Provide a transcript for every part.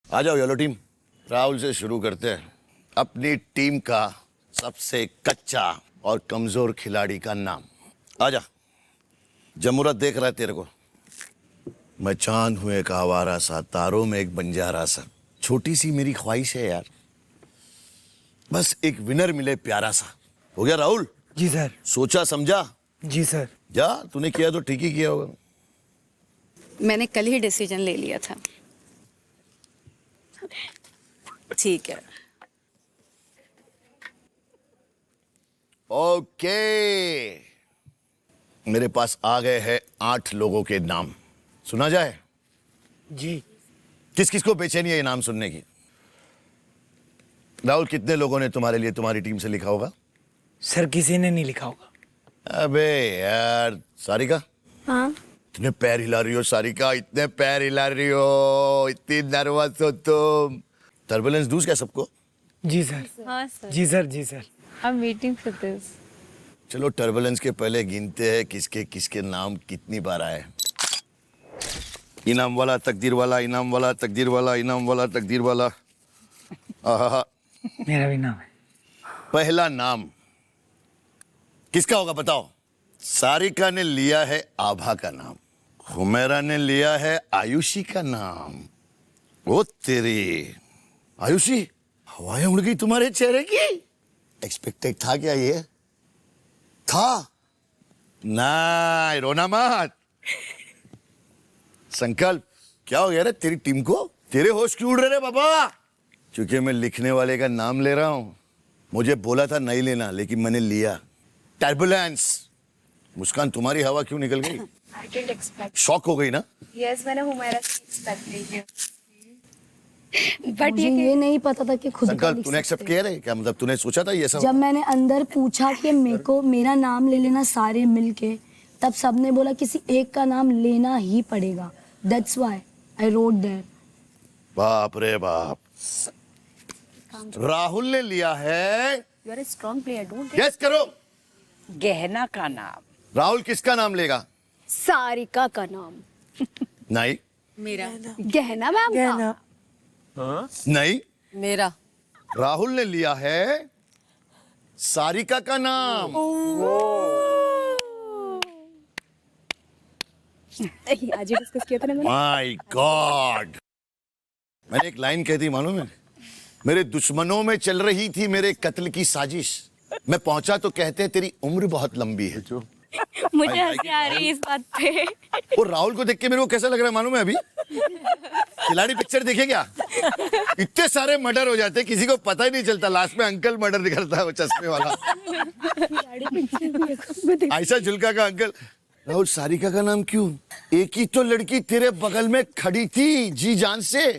आ जाओ yellow team. Rahul से शुरू करते हैं। अपनी टीम का सबसे कच्चा और कमजोर खिलाड़ी का नाम। आजा। जमुरा देख रहा है तेरे को। मैं चांद हूं एक आवारा सा, तारों में एक बंजारा सा। छोटी सी मेरी ख्वाहिश है यार, बस एक विनर मिले प्यारा सा। हो गया राहुल? जी सर। सोचा समझा? जी सर। जा, तूने किया तो ठीक ही किया होगा। मैंने कल ही डिसीजन ले लिया था। ठीक है। ओके, मेरे पास आ गए हैं 8 लोगों के नाम। सुना जाए? जी। किस किस को बेचैनी है ये नाम सुनने की? राहुल, कितने लोगों ने तुम्हारे लिए तुम्हारी टीम से लिखा होगा? सर किसी ने नहीं लिखा होगा। अबे यार, सारिका? हाँ। इतने पैर हिला रही हो सारिका, इतने पैर हिला रही हो, इतनी नर्वस हो तुम। टर्बुलेंस दूं क्या सबको? जी सर। हाँ सर। जी सर। जी sir. I'm waiting for this. चलो टर्बुलेंस के पहले गिनते हैं किसके किसके नाम कितनी बार आए। इनाम वाला, तकदीर वाला, इनाम वाला, तकदीर वाला, इनाम वाला, तकदीर वाला। आहा। मेरा भी नाम है। पहला नाम किसका होगा बताओ? सारिका ने लिया है आभा का नाम, हुमैरा ने लिया है आयुषी का नाम। वो तेरी आयुषी, हवाएं उड़ गई तुम्हारे चेहरे की। एक्सपेक्टेड था क्या ये? था ना, रोना मत। संकल्प, क्या हो गया रे तेरी टीम को? तेरे होश क्यों उड़ रहे रे बाबा? क्योंकि मैं लिखने वाले का नाम ले रहा हूं। मुझे बोला था नहीं लेना, लेकिन मैंने लिया। टर्बुलेंस। मुस्कान, तुम्हारी हवा क्यों निकल गई? I didn't expect. शॉक हो गई ना? Yes, मैंने हुमैरा से expect नहीं किया। बट मुझे ये नहीं पता था कि खुद का संकल्प, लिख तूने एक्सेप्ट सकते किया रे? क्या मतलब तूने सोचा था ये सब? जब मैंने अंदर पूछा कि मेरे को मेरा नाम ले लेना सारे मिलके, तब सबने बोला किसी एक का नाम लेना ही पड़ेगा। That's why I wrote there. बाप रे बाप। राहुल ने लिया है, you are a strong player, don't guess करो। गहना का नाम। राहुल किसका नाम लेगा? सारिका का नाम। नहीं। मेरा। गहना मैम का। नहीं। मेरा। राहुल ने लिया है सारिका का नाम। आज ही डिस्कस किया था ना मैंने। माय गॉड, मैंने एक लाइन कह दी मालूम है? मेरे दुश्मनों में चल रही थी मेरे कत्ल की साजिश। मैं पहुंचा तो कहते तेरी उम्र बहुत लंबी है। मुझे हंसी आ रही है इस बात पे। वो राहुल को देख के मेरे को कैसा लग रहा है मालूम है? अभी खिलाड़ी पिक्चर देखे क्या? इतने सारे मर्डर हो जाते किसी को पता ही नहीं चलता, लास्ट में अंकल मर्डर निकलता है, वो चश्मे वाला आयशा जुल्का का अंकल। राहुल, सारिका का नाम क्यों? एक ही तो लड़की तेरे बगल में खड़ी थी जी जान से,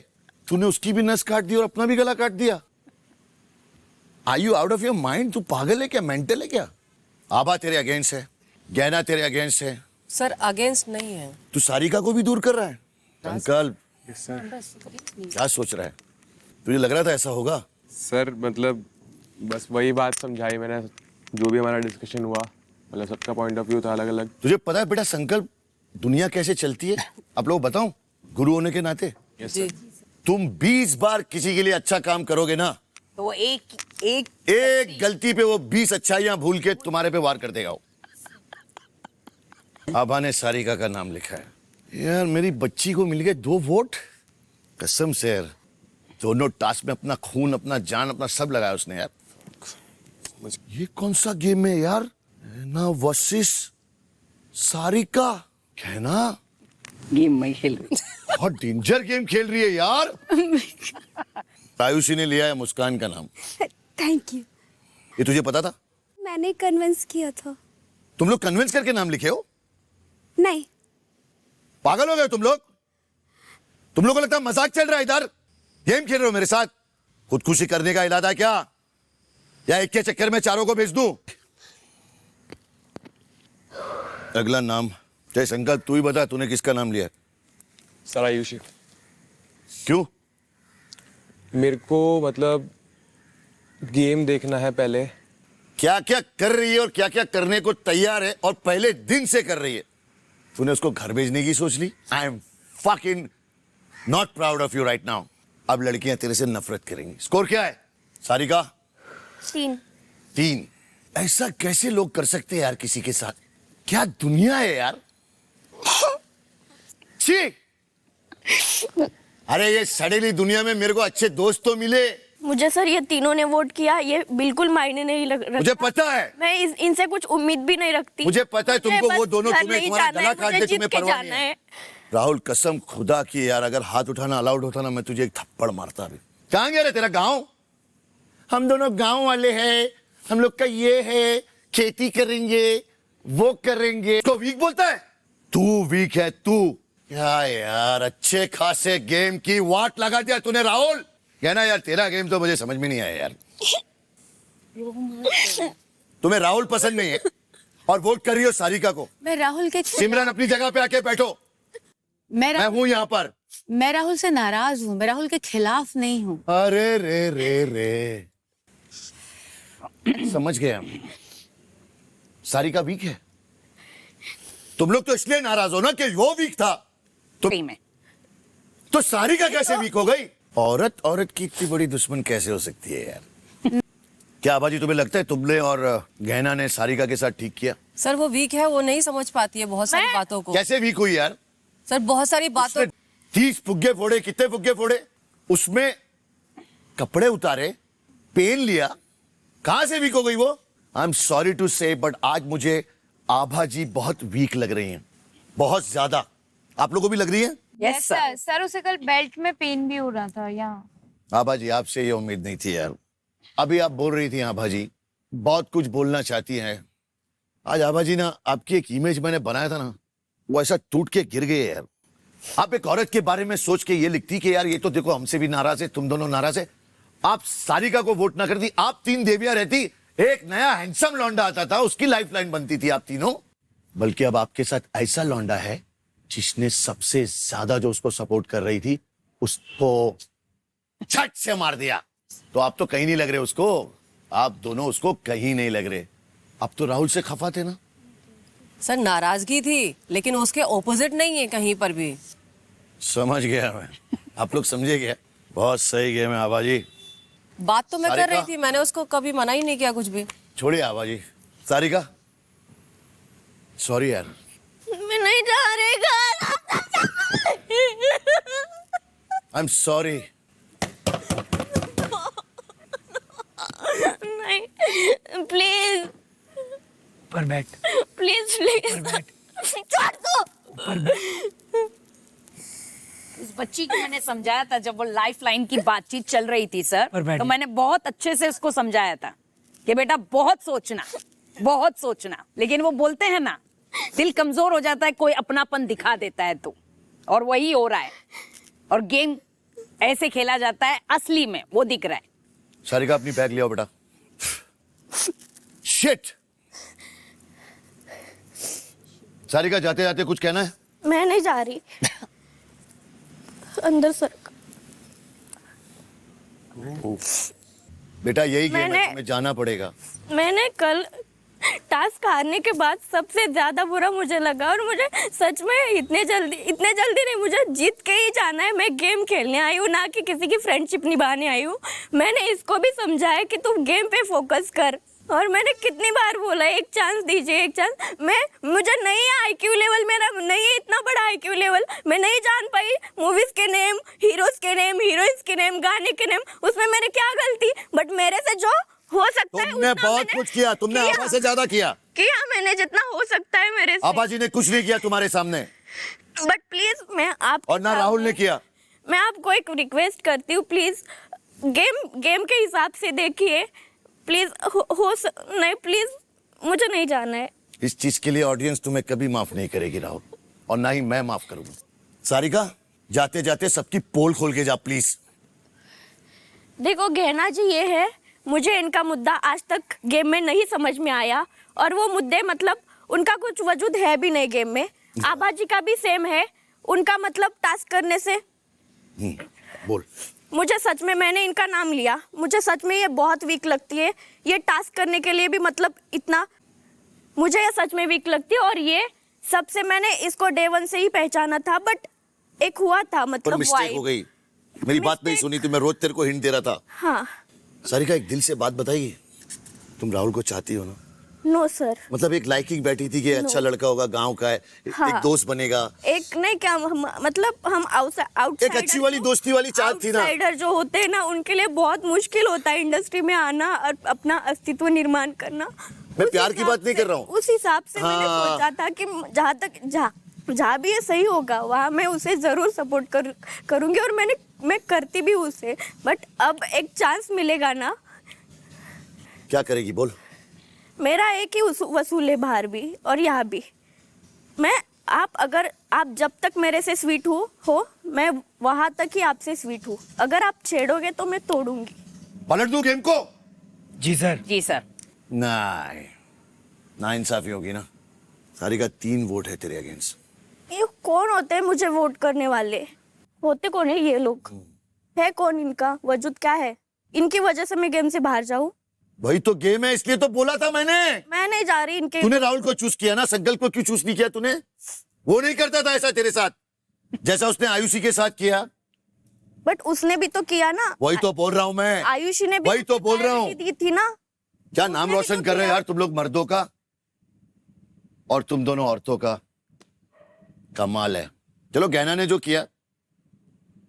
तूने उसकी भी नस काट दी और अपना भी गला काट दिया। Are you out of your mind? तू पागल है क्या, मेंटल है क्या? आभा तेरे अगेंस्ट है, गहना तेरे अगेंस्ट है। सर अगेंस्ट नहीं है। तू सारिका को भी दूर कर रहा है। अंकल क्या सोच रहा है? तुझे लग रहा था ऐसा होगा? सर मतलब बस वही बात समझाई मैंने, जो भी हमारा डिस्कशन हुआ, मतलब सबका पॉइंट ऑफ व्यू था अलग अलग। तुझे पता है बेटा संकल्प, दुनिया कैसे चलती है? आप लोग बताओ, गुरु होने के नाते। जी। तुम 20 बार किसी के लिए अच्छा काम करोगे ना, तो वो एक गलती पे वो 20 अच्छाइयां भूल के तुम्हारे पे वार कर देगा। वो आभा ने सारिका का नाम लिखा है। यार मेरी बच्ची को मिल गए 2 वोट। कसम से यार, दोनों टास्क में अपना खून, अपना जान, अपना सब लगाया उसने यार। ये कौन सा गेम है यार? ना वर्सेस सारिका, कहना गेम मैं खेल रही। बहुत डेंजर गेम खेल रही है यार। आयुषी ने लिया है मुस्कान का नाम। Thank you. ये तुझे पता था? मैंने कन्विंस किया था। तुम लोग कन्विंस करके नाम लिखे हो? नहीं। पागल हो गए तुम लोग? तुम लोगों को लगता है मजाक चल रहा है इधर? गेम खेल रहे हो मेरे साथ? खुदकुशी करने का इरादा है क्या, या एक के चक्कर में चारों को भेज दूं? अगला नाम जय संकल्प, तू ही बता तूने किसका नाम लिया? सर आयुषी। क्यों? मेरे को मतलब गेम देखना है पहले। क्या क्या कर रही है और क्या क्या करने को तैयार है, और पहले दिन से कर रही है। तूने उसको घर भेजने की सोच ली? I am fucking not proud of you right now. अब लड़कियां तेरे से नफरत करेंगी। स्कोर क्या है सारिका? 3। ऐसा कैसे लोग कर सकते हैं यार किसी के साथ? क्या दुनिया है यार। छी। अरे ये सड़ेली दुनिया में मेरे को अच्छे दोस्त तो मिले। मुझे सर ये तीनों ने वोट किया, ये बिल्कुल मायने नहीं रखता। मुझे पता है, मैं इनसे कुछ उम्मीद भी नहीं रखती। मुझे पता है तुमको वो दोनों घर तुम्हें नहीं तुम्हारा जाना गला है, काट मुझे दे, जीत तुम्हें के परवाह नहीं जाना है। है। राहुल कसम खुदा की यार, अगर हाथ उठाना अलाउड होता ना मैं तुझे एक थप्पड़ मारता अभी। कहाँ गया रे तेरा गांव? हम दोनों गांव वाले हैं, हम लोग का ये है, खेती करेंगे वो करेंगे। तो वीक बोलता है? तू वीक है तू। क्या यार अच्छे खासे गेम की वाट लगा दिया तूने राहुल। कहना यार तेरा गेम तो मुझे समझ में नहीं आया यार। तुम्हें राहुल पसंद नहीं है और वोट कर रही हो सारिका को। मैं राहुल के सिमरन अपनी जगह पे आके बैठो, मैं हूं यहाँ पर। मैं राहुल से नाराज हूँ, मैं राहुल के खिलाफ नहीं हूँ। अरे रे रे रे, समझ गया। सारिका वीक है। तुम लोग तो इसलिए नाराज हो ना कि वो वीक था। तो सारिका कैसे वीक हो गई? औरत की इतनी बड़ी दुश्मन कैसे हो सकती है यार? क्या आबाजी तुम्हें लगता है तुमने और गहना ने सारिका के साथ ठीक किया? सर वो वीक है, वो नहीं समझ पाती है बहुत सारी बातों को। कैसे वीक हुई यार? सर बहुत सारी बातों 30 फुग्गे फोड़े, कितने फुग्गे फोड़े? उसमें कपड़े उतारे, पेन लिया, कहां से वीक हो गई वो? आई एम सॉरी टू से बट आज मुझे आभा जी बहुत वीक लग रही हैं, बहुत ज्यादा। आप लोगों को भी लग रही है? Yes sir. सर उसे कल बेल्ट में पेन भी हो रहा था यहाँ। आभा जी आपसे ये उम्मीद नहीं थी यार। अभी आप बोल रही थी आभा जी, बहुत कुछ बोलना चाहती हैं। आज आभा जी ना, आपकी एक इमेज मैंने बनाया था ना, वो ऐसा टूट के गिर गए यार। आप एक औरत के बारे में सोच के ये लिखती कि यार ये तो देखो हमसे भी नाराज है, तुम दोनों नाराज है। आप सारिका को वोट ना करती, आप 3 देवियां रहती, एक नया हैंडसम लौंडा आता था, उसकी लाइफलाइन बनती थी आप तीनों। बल्कि अब आपके साथ ऐसा लौंडा है जिसने सबसे ज्यादा जो उसको सपोर्ट कर रही थी उसको झट से मार दिया। तो आप तो कहीं नहीं लग रहे उसको, आप दोनों उसको कहीं नहीं लग रहे। आप तो राहुल से खफा थे ना? सर नाराजगी थी, लेकिन उसके ऑपोजिट नहीं है कहीं पर भी। समझ गया मैं, आप लोग समझे गया। बहुत सही गेम है आभा जी। बात तो मैं कर सारिका? रही थी, मैंने उसको कभी मना ही नहीं किया कुछ भी। छोड़िए आभा जी। सारिका सॉरी यार। मैं नहीं जा रही घर। I am sorry. नहीं प्लीज ऊपर बैठ, प्लीज प्लीज छोड़ दो। उस बच्ची को मैंने समझाया था जब वो लाइफ लाइन की बातचीत चल रही थी सर, और बैठ। तो मैंने बहुत अच्छे से उसको समझाया था कि बेटा बहुत सोचना। लेकिन वो बोलते हैं ना, दिल कमजोर हो जाता है, कोई अपनापन दिखा देता है तो, और वही हो रहा है। और गेम ऐसे खेला जाता है, असली में वो दिख रहा है। सारिका अपनी बैग ले आओ बेटा। शिट। सारिका जाते जाते कुछ कहना है? मैं नहीं जा रही। अंदर सर बेटा यही गेम है, मैंने- तुम्हें जाना पड़ेगा। मैंने कल टास्क हारने के बाद सबसे ज्यादा बुरा मुझे लगा, और मुझे सच में इतने जल्दी नहीं, मुझे जीत के ही जाना है। मैं गेम खेलने आई हूँ, ना कि किसी की फ्रेंडशिप निभाने आई हूँ। मैंने इसको भी समझाया कि तुम गेम पे फोकस कर, और मैंने कितनी बार बोला एक चांस दीजिए, एक चांस। मुझे नहीं है आईक्यू लेवल, मेरा नहीं है इतना बड़ा आईक्यू लेवल। मैं नहीं जान पाई मूवीज के नेम, हीरोज के नेम, हीरोइंस के नेम, गाने के नेम। उसमें मेरे क्या गलती? बट मेरे से जो हो सकता है तुमने उतना बहुत मैंने कुछ किया, तुमने आभा से ज्यादा किया। मैंने जितना हो सकता है मेरे से। आभा जी ने कुछ नहीं किया तुम्हारे सामने, बट प्लीज मैं आप और ना राहुल ने किया। मैं आपको एक रिक्वेस्ट करती हूँ, प्लीज गेम के हिसाब से देखिए प्लीज। नहीं प्लीज, मुझे नहीं जाना है। इस चीज के लिए ऑडियंस तुम्हें कभी माफ नहीं करेगी राहुल, और ना ही मैं माफ करूंगा। सारिका जाते जाते सबकी पोल खोल के जा प्लीज। देखो गहना जी, ये है, मुझे इनका मुद्दा आज तक गेम में नहीं समझ में आया, और वो मुद्दे मतलब उनका कुछ वजूद है भी नहीं गेम में। आभा जी का भी सेम है, उनका मतलब टास्क करने से। बोल। मुझे सच में, मैंने इनका नाम लिया, मुझे सच में ये बहुत वीक लगती है। ये टास्क करने के लिए भी मतलब इतना, मुझे ये सच में वीक लगती है। और ये सबसे मैंने इसको डे 1 से ही पहचाना था, बट एक हुआ था मतलब मिस्टेक हो गई। मेरी बात नहीं सुनी तो मैं रोज तेरे को हिंट दे रहा था। हाँ। सारिका एक दिल से बात बताइए, तुम राहुल को चाहती हो ना? No sir. मतलब एक लाइकिंग बैठी थी कि अच्छा लड़का होगा, गांव का है, हाँ। एक दोस्त बनेगा। एक नहीं क्या मतलब हम आउटसाइडर, एक अच्छी वाली दोस्ती वाली चाहत थी ना। आउटसाइडर जो होते हैं ना उनके लिए बहुत मुश्किल होता है इंडस्ट्री में आना और अपना अस्तित्व निर्माण करना। मैं प्यार की बात नहीं कर रहा हूँ। उस हिसाब से मैंने हाँ। सोचा था कि जहाँ भी ये सही होगा वहाँ मैं उसे जरूर सपोर्ट करूंगी और मैं करती भी उसे। बट अब एक चांस मिलेगा ना। क्या करेगी बोल? मेरा एक ही वसूल है बाहर भी और यहाँ भी। आप जब तक मेरे से स्वीट हो मैं वहां तक ही आपसे स्वीट हूँ। अगर आप छेड़ोगे तो मैं तोड़ूंगी। पलट दूं गेम को? जी सर। जी सर। नहीं, नाइंसाफी होगी ना। सारिका 3 वोट है तेरे अगेंस्ट। ये कौन होते हैं मुझे वोट करने वाले? होते कौन है ये लोग? है कौन? इनका वजूद क्या है? इनकी वजह से मैं गेम से बाहर जाऊं? वही तो गेम है, इसलिए तो बोला था मैंने। मैं नहीं जा रही इनके। तूने राहुल को चूज किया ना, संकल्प को क्यों चूज नहीं किया तूने? वो नहीं करता था ऐसा तेरे साथ जैसा उसने आयुषी के साथ किया। बट उसने भी तो किया ना। वही तो बोल रहा हूं मैं। आयुषी ने भी वही तो बोल रहा हूं। दी थी ना। क्या नाम रोशन कर रहे हैं यार तुम लोग मर्दों का, और तुम दोनों औरतों का। कमाल है। चलो गैना ने जो किया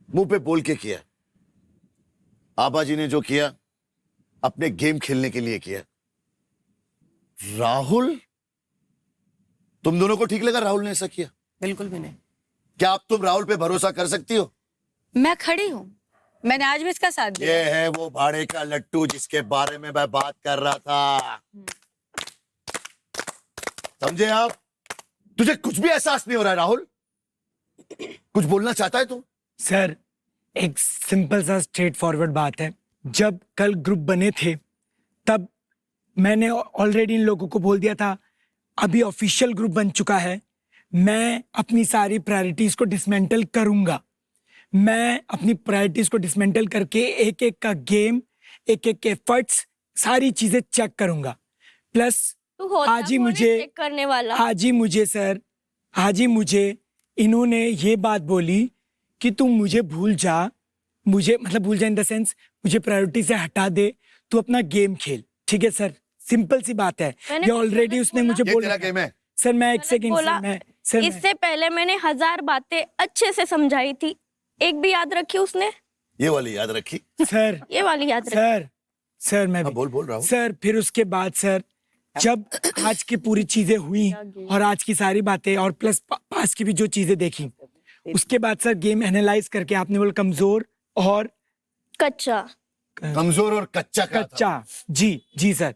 मुंह पे बोल के किया, आबा जी ने जो किया अपने गेम खेलने के लिए किया। राहुल, तुम दोनों को ठीक लगा राहुल ने ऐसा किया? बिल्कुल भी नहीं। क्या अब तुम राहुल पे भरोसा कर सकती हो? मैं खड़ी हूँ, मैंने आज भी इसका साथ दिया। ये है वो भाड़े का लट्टू जिसके बारे में मैं बात कर रहा था। समझे आप? तुझे कुछ भी एहसास नहीं हो रहा है राहुल? कुछ बोलना चाहता है तू? सर एक सिंपल सा स्ट्रेट फॉरवर्ड बात है। जब कल ग्रुप बने थे तब मैंने ऑलरेडी इन लोगों को बोल दिया था अभी ऑफिशियल ग्रुप बन चुका है, मैं अपनी सारी प्रायोरिटीज को डिसमेंटल करूंगा। मैं अपनी प्रायोरिटीज को डिसमेंटल करके एक एक का गेम, एक एक के एफर्ट्स, सारी चीजें चेक करूंगा। प्लस आज ही मुझे इन्होंने ये बात बोली कि तुम मुझे भूल जा, मुझे मतलब भूल जा इन द सेंस मुझे प्रायोरिटी से हटा दे, तू अपना गेम खेल। ठीक है सर, सिंपल सी बात है। ये ऑलरेडी उसने मुझे बोला गेम है। सर मैं एक सेकंड सर इससे पहले मैंने 1000 बातें अच्छे से समझाई थी, एक भी याद रखी उसने? ये वाली याद रखी सर, ये वाली याद रखी। सर मैं भी बोल रहा हूँ सर। फिर उसके बाद सर जब आज की पूरी चीजें हुई और आज की सारी बातें और प्लस पास की भी जो चीजें देखी, उसके बाद सर गेम एनालाइज करके आपने बोला कमजोर और कच्चा। कमजोर और कच्चा क्या था? कच्चा। जी सर।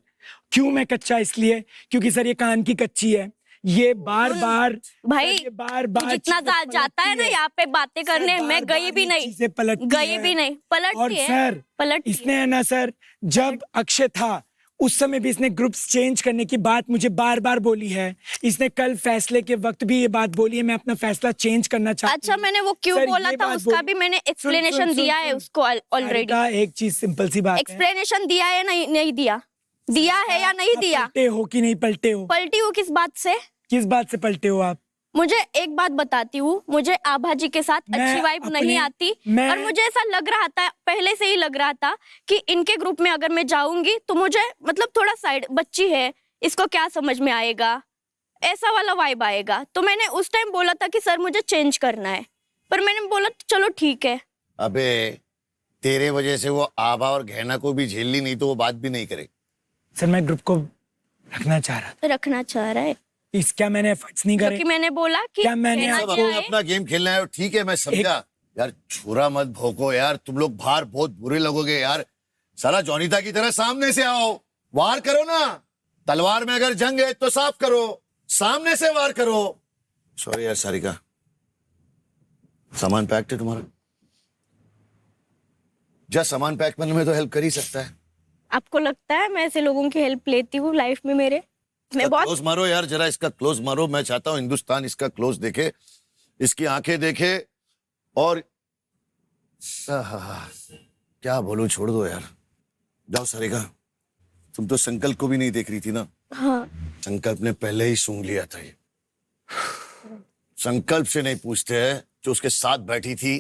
क्यों मैं कच्चा? इसलिए क्योंकि सर ये कान की कच्ची है। ये बार बार भाई जितना जाता है ना यहाँ पे बातें करने, मैं गई भी नहीं, पलटती है। सर इसने है ना सर, जब अक्षय था उस समय भी इसने ग्रुप्स चेंज करने की बात मुझे बार बार बोली है। इसने कल फैसले के वक्त भी ये बात बोली है मैं अपना फैसला चेंज करना चाहती हूँ। अच्छा मैंने वो क्यों बोला था उसका भी मैंने एक्सप्लेनेशन दिया है उसको ऑलरेडी। एक चीज सिंपल सी बात है, एक्सप्लेनेशन दिया है नहीं दिया? दिया है या नहीं दिया? पलटे हो कि नहीं पलटे हो? पलटी हूँ किस बात से? किस बात से पलटे हो आप? मुझे एक बात बताती हूँ, मुझे आभा जी के साथ अच्छी वाइब नहीं आती और मुझे ऐसा लग रहा था, पहले से ही लग रहा था कि इनके ग्रुप में अगर मैं जाऊंगी तो मुझे मतलब थोड़ा साइड, बच्ची है इसको क्या समझ में आएगा, ऐसा वाला वाइब आएगा। तो मैंने उस टाइम बोला था कि सर मुझे चेंज करना है, पर मैंने बोला चलो ठीक है। अबे तेरे वजह से वो आभा और गहना को भी झेल ली, नहीं तो वो बात भी नहीं करे। सर मैं ग्रुप को रखना चाह रहा है क्या मैंने एफर्ट्स नहीं करे? क्योंकि मैंने बोला कि क्या मैंने सब अपना गेम खेलना है। ठीक है मैं समझा यार, छुरा मत भोंको यार, तुम लोग बाहर बहुत बुरे लगोगे यार। साला जॉनीता की तरह सामने से आओ, वार करो ना। तलवार में अगर जंग है तो साफ करो, सामने से वार करो। सॉरी यार सारिका, सामान पैक्ड है तुम्हारा? जा सामान पैक करने में तो हेल्प कर ही सकता है। आपको लगता है मैं ऐसे लोगों की हेल्प लेती हूँ लाइफ में मेरे? मैं बहुत क्लोज मारो यार, जरा इसका क्लोज मारो। मैं चाहता हूं हिंदुस्तान इसका क्लोज देखे, इसकी आंखें देखे। और क्या बोलूं, छोड़ दो यार। जाओ सारिका, तुम तो संकल्प को भी नहीं देख रही थी ना। हाँ। संकल्प ने पहले ही सूंघ लिया था। ये संकल्प से नहीं पूछते हैं जो उसके साथ बैठी थी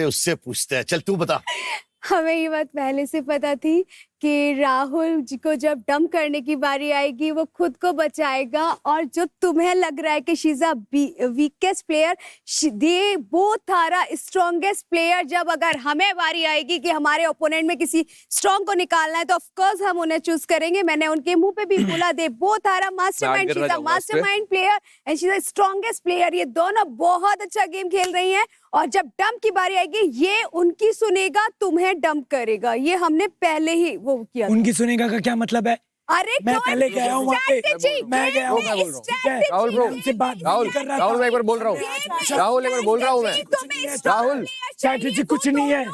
उससे पूछते हैं, चल तू बता। हमें ये बात पहले से पता थी कि राहुल जी को जब डंप करने की बारी आएगी वो खुद को बचाएगा, और जो तुम्हें लग रहा है कि she is a weakest player, they both are a strongest player. जब अगर हमें बारी आएगी कि हमारे ओपोनेंट में किसी स्ट्रॉन्ग को निकालना है तो ऑफ कोर्स हम उन्हें चूज करेंगे। मैंने उनके मुंह पे भी बोला, they both are a mastermind, she is a mastermind player and she is a strongest player. ये दोनों बहुत अच्छा गेम खेल रही हैं, और जब डंप की बारी आएगी ये उनकी सुनेगा, तुम्हें डंप करेगा। ये हमने पहले ही वो किया। उनकी सुनेगा का क्या मतलब है? अरे मैं पहले गया हूँ वहाँ पे, मैं गया हूँ, ठीक है? राहुल ब्रो, उनसे बात राहुल कर रहा राहुल था। मैं एक बार बोल रहा हूँ, राहुल एक बार बोल रहा हूँ मैं, राहुल स्ट्रैटेजी कुछ नहीं है,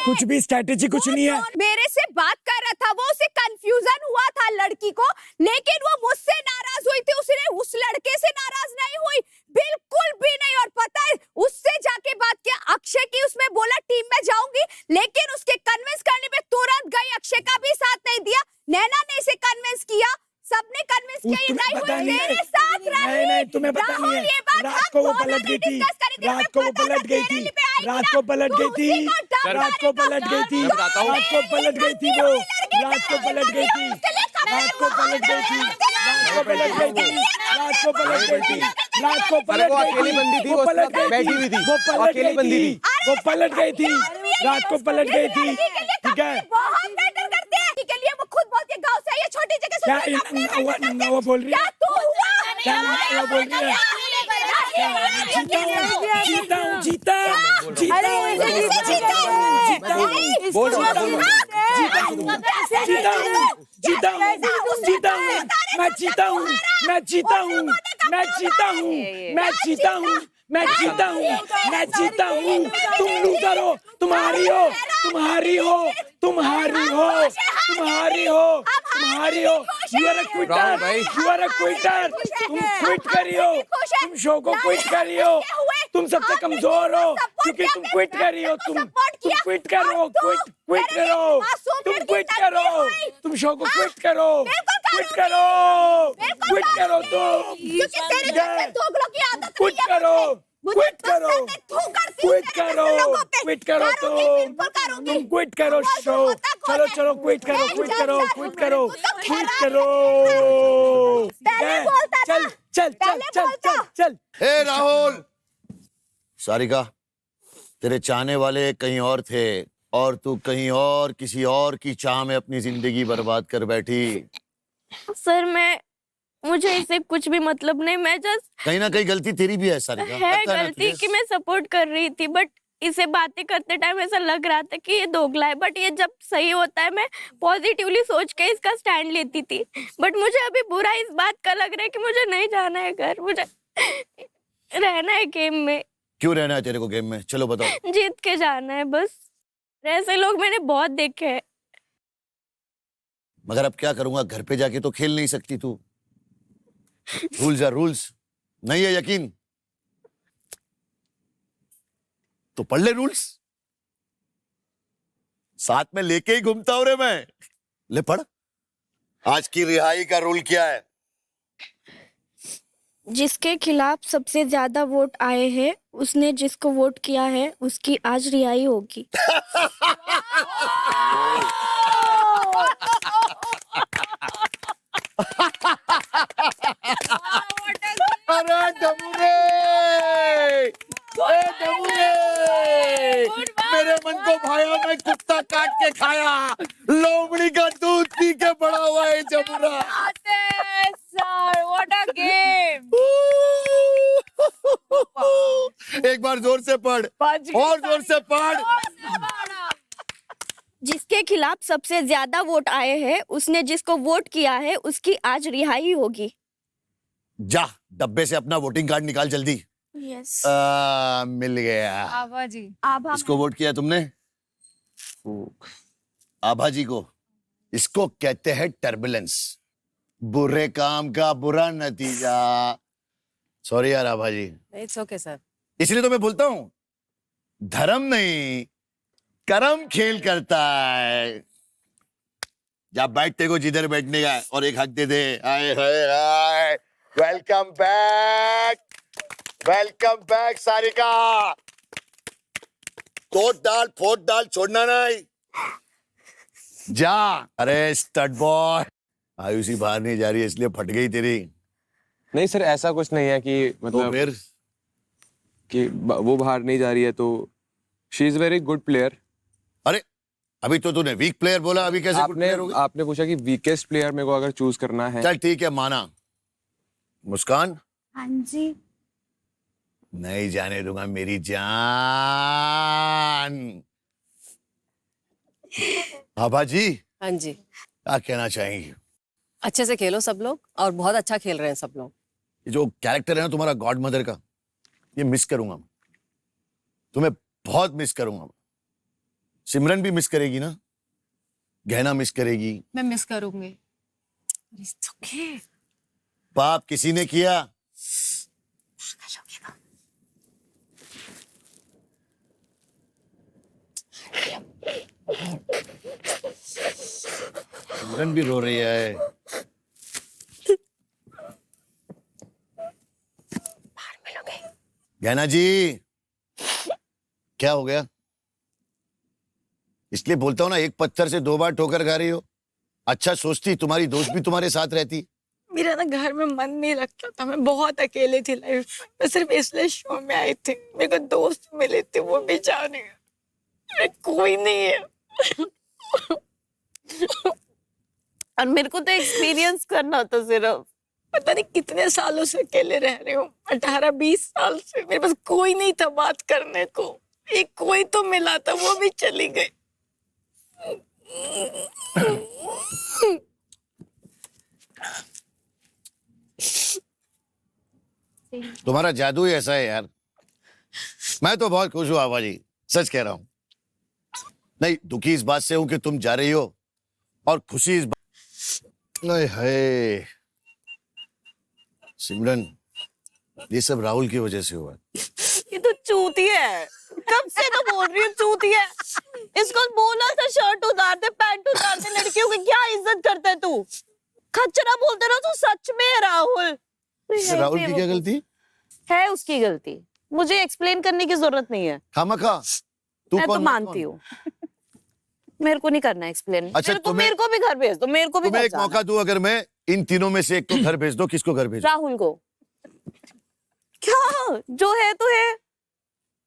कुछ भी स्ट्रैटेजी कुछ नहीं है। मेरे से बात कर रहा था, वो उसे कंफ्यूजन हुआ था लड़की को, लेकिन वो मुझसे नाराज हुई थी, उसने उस लड़के से नाराज नहीं हुई, बिल्कुल भी नहीं। और पता है उससे जाके बात किया अक्षय की, उसमें बोला टीम में जाऊंगी, लेकिन उसके कन्विंस करने पे तुरंत गई, अक्षय का भी साथ नहीं दिया, नैना ने इसे कन्विंस किया, सबने कन्विंस किया, ये नहीं हुआ, मेरे साथ रही। नहीं तुम्हें पता नहीं है, रात को वो पलट गई थी, रात को वो पलट गई थी, रात को पलट गई थी, रात को पलट गई थी, रात को पलट गई थी, वो रात को पलट गई थी, रात को पलट गई थी, रात को पलट गई थी, रात को पलट गई थी, रात को पलट वो गई अकेली बंदी थी, वो पलट गई बैठी हुई थी, वो पलट अकेली गई बंदी थी, वो पलट गई थी, रात को पलट गई थी, ठीक है? बहुत मैटर करते हैं के लिए, वो खुद बोलती है गांव से आई है, छोटी जगह से, क्या नंगा हुआ बोल रही है? तू हुआ क्या नंगा हुआ बोल रही है? जीता हूँ, जीता हूँ, जीता हूँ, जीता हूँ, जीता हूँ, बोल रहा हूँ, जीता हूँ, जीता हूँ, जीता हूँ, जीता हूँ, मैं जीता हूँ, मैं जीता हूँ, मैं जीता हूँ, मैं जीता हूँ, मैं जीता हूँ, मैं जीता हूँ। तुम लूजर हो, तुम्हारी हो, तुम्हारी हो, तुम्हारी हो, तुम्हारी हो, तुम्हारी हो। You are a quitter, you are a quitter, तुम क्विट करियो, तुम शो को क्विट करियो, तुम सबसे कमजोर हो क्योंकि तुम क्विट करियो, तुम क्विट करो, क्विट करो, तुम क्विट करो, तुम शो को क्विट करो, क्विट करो, क्विट करो, तुम क्विट करो, क्विट करो, क्विट करो, क्विट करो, तुम क्विट करो शो, चलो चलो क्विट करो, क्विट करो, क्विट करो, क्विट करो, चल चल चल चल चल चल। हे राहुल, सारिका, तेरे चाहने वाले कहीं और थे और तू कहीं और किसी और की चाह में अपनी जिंदगी बर्बाद कर बैठी। सर मुझे इससे कुछ भी मतलब नहीं, मैं जस्ट कहीं ना कहीं गलती तेरी भी है सारिका। है लगता ना गलती तुझे? कि मैं सपोर्ट कर रही थी, बट इसे बातें करते टाइम ऐसा लग रहा था कि ये दोगला है, बट ये जब सही होता है मैं पॉजिटिवली सोच के इसका स्टैंड लेती थी। बट मुझे अभी बुरा इस बात का लग रहा है कि मुझे नहीं जाना है घर, मुझे रहना है गेम में। क्यों रहना है तेरे को गेम में? चलो बताओ। जीत के जाना है बस। ऐसे लोग मैंने बहुत देखे हैं। मगर अब क्या करूंगा, घर पे जाके तो खेल नहीं सकती तू। Rules are rules. नहीं है यकीन तो पढ़ ले रूल्स, साथ में लेके ही घूमता हूं रे मैं। ले पढ़, आज की रिहाई का रूल क्या है? जिसके खिलाफ सबसे ज्यादा वोट आए हैं, उसने जिसको वोट किया है उसकी आज रिहाई होगी। अरे डमूरे, मेरे मन को भाया, मैं कुत्ता काट के खाया, लोमड़ी का दूध पी के बड़ा हुआ है जमुरा। Sir what a game. एक बार जोर से पढ़, और जोर से पढ़। जिसके खिलाफ सबसे ज्यादा वोट आए हैं, उसने जिसको वोट किया है उसकी आज रिहाई होगी। जा डब्बे से अपना वोटिंग कार्ड निकाल जल्दी। यस। मिल गया। आभा जी, आभा इसको वोट किया तुमने? आभा जी को। इसको कहते हैं टर्बुलेंस, बुरे काम का बुरा नतीजा। सॉरी यार Abha ji. It's okay sir. इसलिए तो मैं बोलता हूं, धर्म नहीं करम खेल करता है। जब बैठते को जिधर बैठने का, और एक हक दे दे। Hi hi hi, welcome back, welcome back Sarika. तोड़ डाल फोड़ डाल, छोड़ना नहीं। जा। अरे स्टड बॉय, आयुषी बाहर नहीं जा रही है इसलिए फट गई तेरी। नहीं सर, ऐसा कुछ नहीं है कि तो मतलब फिर कि वो बाहर नहीं जा रही है, तो she is very good player. अरे अभी तो तूने वीक प्लेयर बोला, अभी कैसे गुड प्लेयर हो गई? आपने पूछा कि वीकेस्ट प्लेयर मेरे को अगर चूज करना है। चल ठीक है, माना। मुस्कान, हाँ जी। नहीं जाने दूंगा मेरी जान। आभा जी, हाँ जी, क्या कहना चाहेंगी? अच्छे से खेलो सब लोग, और बहुत अच्छा खेल रहे हैं सब लोग। ये जो कैरेक्टर है ना तुम्हारा गॉड मदर का, ये मिस करूंगा मैं। तुम्हें बहुत मिस करूंगा। सिमरन भी मिस करेगी ना, गहना मिस करेगी, मैं मिस करूंगी। पाप किसी ने किया? सिमरन भी रो रही है। गहना जी, क्या हो गया? इसलिए बोलता हूं ना, एक पत्थर से दो बार ठोकर खा रही हो। अच्छा सोचती तुम्हारी दोस्त भी तुम्हारे साथ रहती। मेरा ना घर में मन नहीं लगता था, मैं बहुत अकेले थी लाइफ में। मैं सिर्फ इसलिए शो में आई थी, मेरे को दोस्त मिले थे, वो भी जाने गए। कोई नहीं है। और मेरे को तो एक्सपीरियंस करना था सिर्फ। पता नहीं कितने सालों से अकेले रह रही हूँ, 18-20 साल से। मेरे पास कोई नहीं था बात करने को। एक कोई तो मिला था, वो भी चली गई। तुम्हारा जादू ही ऐसा है यार। मैं तो बहुत खुश हूं आभा जी, सच कह रहा हूं। नहीं, दुखी इस बात से हूं कि तुम जा रही हो, और खुशी इस बात। हाय सिमरन, ये सब राहुल की वजह से हुआ। ये तो चूती है, कब से तो बोल रही हूँ चूती है। इसको बोला था शर्ट उतार दे, पैंट उतार दे। लड़कियों की क्या इज्जत करता है तू? खच्चरा बोलते रहो तू। सच में राहुल, राहुल की क्या गलती है? उसकी गलती, मुझे एक्सप्लेन करने की जरूरत नहीं है। खामखा तू मैं तो कौन? मानती हूँ। मेरे को नहीं करना एक्सप्लेन। अच्छा, मेरे को भी घर भेज दो, मेरे को भी तुम्हें घर एक जाना। मौका दूं, अगर मैं इन तीनों में से एक को घर भेज दो, किसको घर भेज? राहुल को। क्या जो है तो है।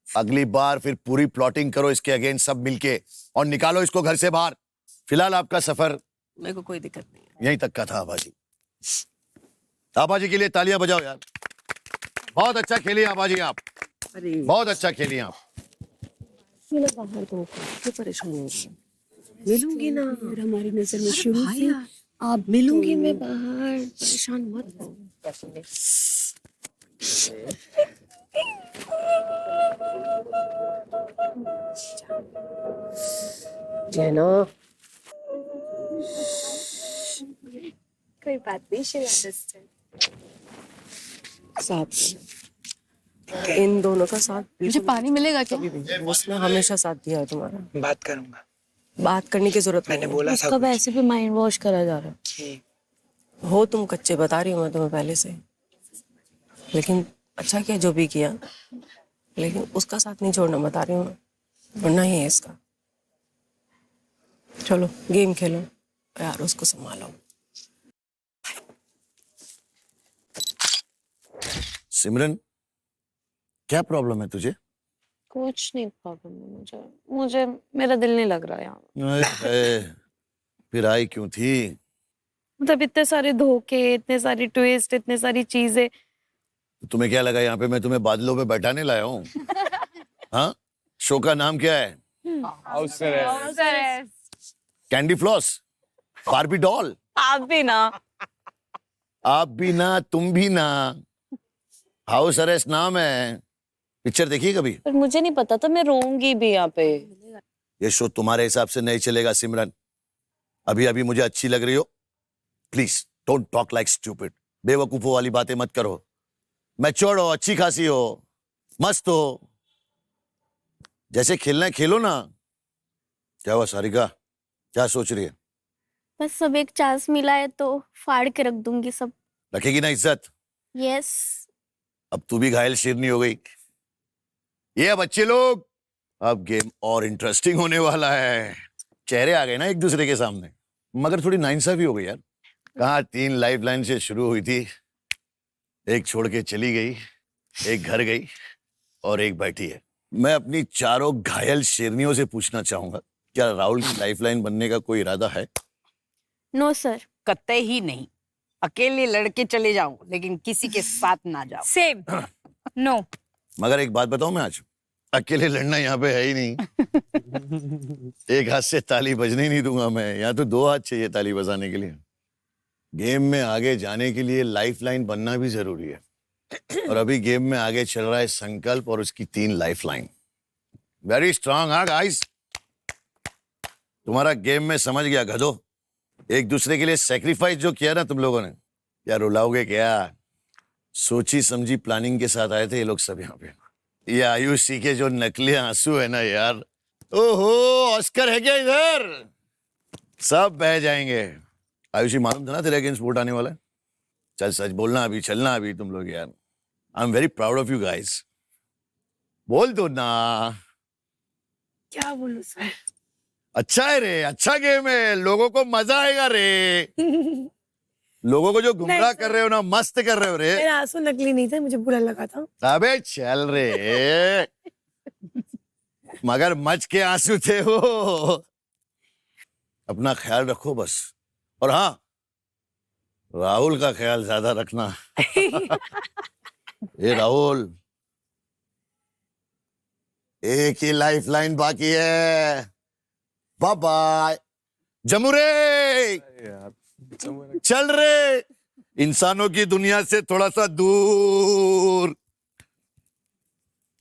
अगली बार फिर पूरी प्लॉटिंग करो इसके अगेंस्ट सब मिलके, और निकालो इसको घर से बाहर। फिलहाल आपका सफर मेरे को कोई दिक्कत नहीं है। यहीं तक का था। आभा जी, आभा जी के लिए तालियां बजाओ यार। बहुत अच्छा खेली आभा जी आप, बहुत अच्छा खेली आप। बाहर तो क्यों परेशान हो रही है? मिलूंगी ना, हमारी नजर में शुरू से आप मिलूंगी मैं बाहर, परेशान मत हो। जैना, कोई बात नहीं, she'll understand. साथ इन दोनों का साथ मुझे पानी मिलेगा क्या? उसने हमेशा साथ दिया है तुम्हारा। बात करूंगा। बात करने की जरूरत मैंने नहीं बोला है। था उसका कुछ। वैसे भी माइंड वॉश करा जा रहा है। हो तुम कच्चे, बता रही हूँ मैं तुम्हें पहले से। लेकिन अच्छा किया जो भी किया, लेकिन उसका साथ नहीं छोड़ना, बता रही हूँ मैं, वरना ही है इसका। चलो गेम खेलो यार, उसको संभालो। सिमरन, क्या प्रॉब्लम है तुझे? कुछ नहीं प्रॉब्लम है मुझे। मुझे मेरा दिल नहीं लग रहा यहाँ। फिर आई क्यों थी? मतलब इतने सारे धोखे, इतने सारी ट्विस्ट, इतनी सारी चीजें। तुम्हें क्या लगा यहाँ पे मैं तुम्हें बादलों पे बैठाने लाया हूँ? हाँ, शो का नाम क्या है? Candy floss, Barbie doll. आप भी ना। आप भी ना, तुम भी ना। हाउस अरेस्ट नाम है। पिक्चर देखी कभी? पर मुझे नहीं पता था, मैं रोऊंगी भी यहाँ पे। ये शो तुम्हारे हिसाब से नहीं चलेगा सिमरन। अभी अभी मुझे अच्छी लग रही हो, please don't talk like stupid. बेवकूफों वाली बातें मत करो। मैच्योर हो, अच्छी खासी हो, मस्त हो, जैसे खेलना है खेलो ना। क्या हुआ सारिका, क्या सोच रही है? बस सब एक चांस मिला है तो फाड़ के रख दूंगी सब। रखेगी ना इज्जत? यस। अब तू भी घायल शेरनी हो गई। ये बच्चे लोग अब गेम और इंटरेस्टिंग होने वाला है। चेहरे आ गए ना एक दूसरे के सामने, मगर थोड़ी नाइंसाफी हो गई यार। कहाँ 3 लाइफ लाइन से शुरू हुई थी, एक छोड़ के चली गई, एक घर गई और एक बैठी है। मैं अपनी चारों घायल शेरनियों से पूछना चाहूंगा, क्या राहुल की लाइफलाइन बनने का कोई इरादा है? No sir. कतई ही नहीं। अकेले लड़के चले जाओ लेकिन किसी के साथ ना जाओ। सेम। नो। मगर एक बात बताऊं, मैं आज अकेले लड़ना यहाँ पे है ही नहीं। एक हाथ से ताली बजने ही नहीं दूंगा मैं, यहाँ तो 2 हाथ चाहिए ताली बजाने के लिए। गेम में आगे जाने के लिए लाइफलाइन बनना भी जरूरी है, और अभी गेम में आगे चल रहा है संकल्प और उसकी 3 लाइफलाइन। Very strong. हाँ गाइस, तुम्हारा गेम में समझ गया गधो। एक दूसरे के लिए सेक्रीफाइस जो किया ना तुम लोगों ने, यार रुलाओगे क्या? सोची समझी प्लानिंग के साथ आए थे ये लोग सब यहाँ पे। ये आयुषी के जो नकली आंसू है ना यार, ओहो ऑस्कर है क्या इधर? सब बह जाएंगे। आयुषी, मालूम था ना तेरे अगेंस्ट वोट आने वाला है? चल सच बोलना अभी, चलना अभी तुम लोग यार। I am very proud of you guys. बोल दो ना। क्या बोलूं सर? अच्छा है रे, अच्छा गेम है, लोगों को मजा आएगा रे। लोगों को जो गुमराह कर रहे हो ना, मस्त कर रहे हो रे। मेरा आंसू नकली नहीं था, मुझे बुरा लगा था। अबे चल रे, मगर मच के आंसू थे वो। अपना ख्याल रखो बस, और हाँ राहुल का ख्याल ज्यादा रखना। ये राहुल, एक ही लाइफलाइन बाकी है। Bye bye. जमू रे, यार चल रे, इंसानों की दुनिया से थोड़ा सा दूर।